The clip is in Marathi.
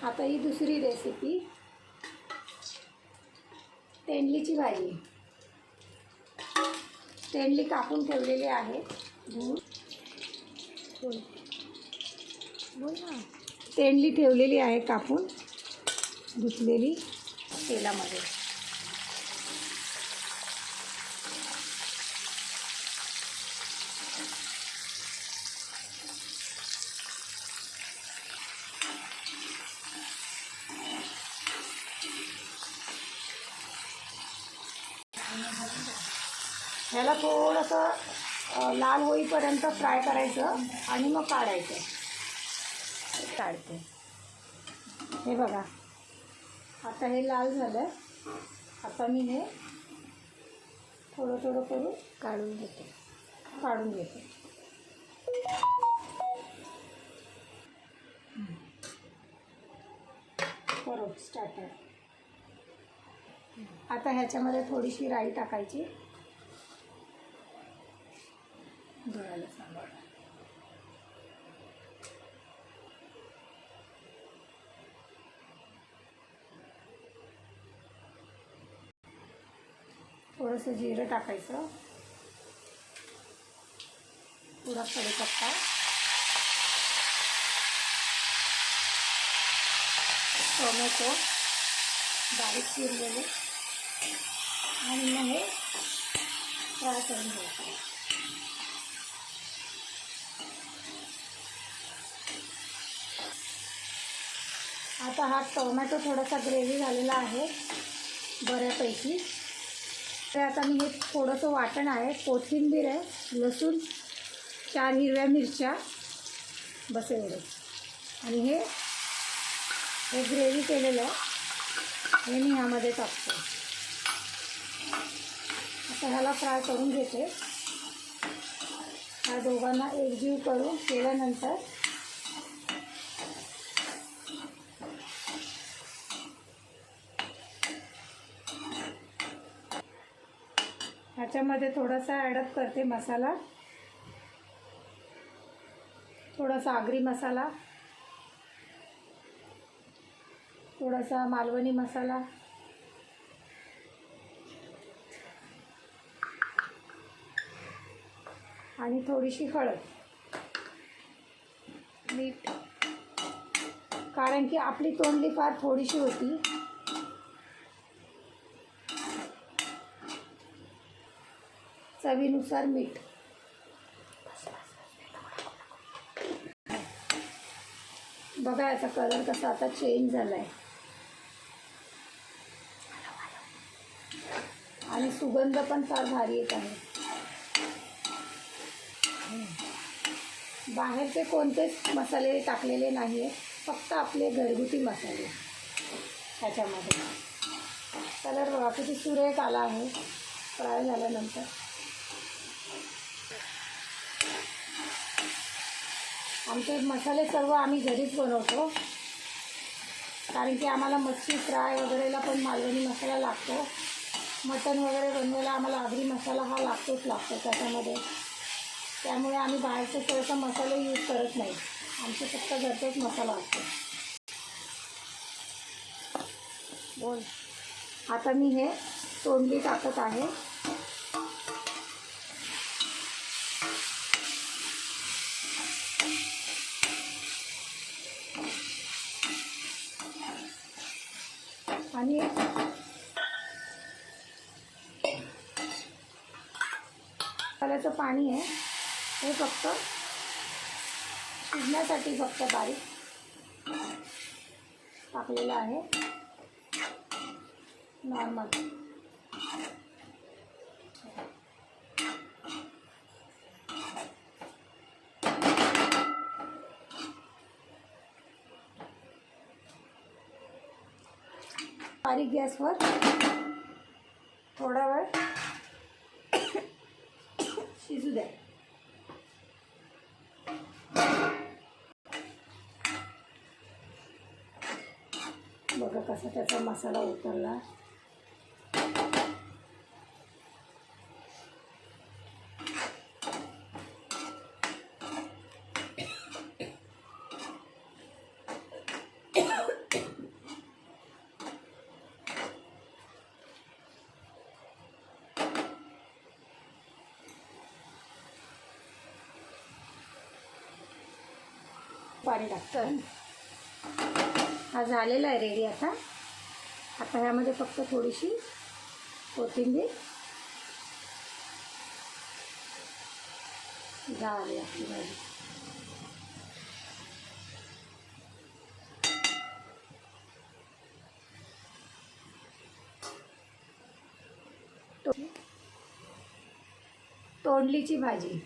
आता ही दुसरी रेसिपी, तेंडलीची भाजी. तेंडली कापून ठेवलेली आहे. बोल ना. तेंडली ठेवलेली आहे कापून, धुतलेली तेलामध्ये. ह्याला थोडंसं लाल होईपर्यंत फ्राय करायचं आणि मग काढायचं. काढते हे बघा, आता हे लाल झालं. आता मी हे थोडं थोडं करून काढून घेते. करू स्टार्टर. आता ह्याच्यामध्ये थोडीशी राई टाकायची. गळायला सांभाळ. थोडंसं जिरं टाकायचं. थोडा कढीपत्ता, टोमॅटो बारीक चिरलेले आणि मग हे फ्राय करून घ्यायचं. आता हा टोमॅटो थोडासा ग्रेव्ही झालेला आहे बऱ्यापैकी. तर आता मी हे थोडंसं वाटण आहे, कोथिंबीर आहे, लसूण, 4 हिरव्या मिरच्या, बस एवढे. आणि हे ग्रेव्ही केलेलं आहे हे मी ह्यामध्ये टाकतो. आता ह्याला फ्राय करून घेते. ह्या दोघांना एकजीव करून केल्यानंतर ह्याच्यामध्ये थोडासा ॲडअप करते मसाला. थोडासा आगरी मसाला, थोडासा मालवणी मसाला, आणि थोडीशी हळद, मीठ. कारण की आपली तोंडली फार थोडीशी होती. चवीनुसार मीठ. बघा याचा कलर कसा आता चेंज झाला आहे आणि सुगंध पण फार भारी येत आहे. बाहेरचे कोणतेच मसाले टाकलेले नाही आहेत, फक्त आपले घरगुती मसाले ह्याच्यामध्ये. कलर बघा किती सुरेख आला आहे फ्राय झाल्यानंतर. आमचे मसाले सर्व आम्ही घरीच बनवतो, कारण की आम्हाला मच्छी फ्राय वगैरेला पण मालवणी मसाला लागतो. मटण वगैरे बनवायला आम्हाला आगरी मसाला हा लागतो त्याच्यामध्ये. त्यामुळे आम्ही बाहेरचे सहसा मसाले यूज करत नाही. आमचे फक्त घरचाच मसाला असतो. बोल. आता मी हे तोंडली टाकत आहे. आणि मसाल्याचं पाणी आहे हे फक्त शिजण्यासाठी फक्त बारीक टाकलेलं आहे. नॉर्मल बारीक गॅसवर थोडा वेळ शिजू द्या. बघा कसा त्याचा मसाला उतरला. पाणी टाकतं. हा झालेला आहे रेडी. आता ह्यामध्ये फक्त थोडीशी कोथिंबीर झाली आपली भाजी. तोंडलीची भाजी.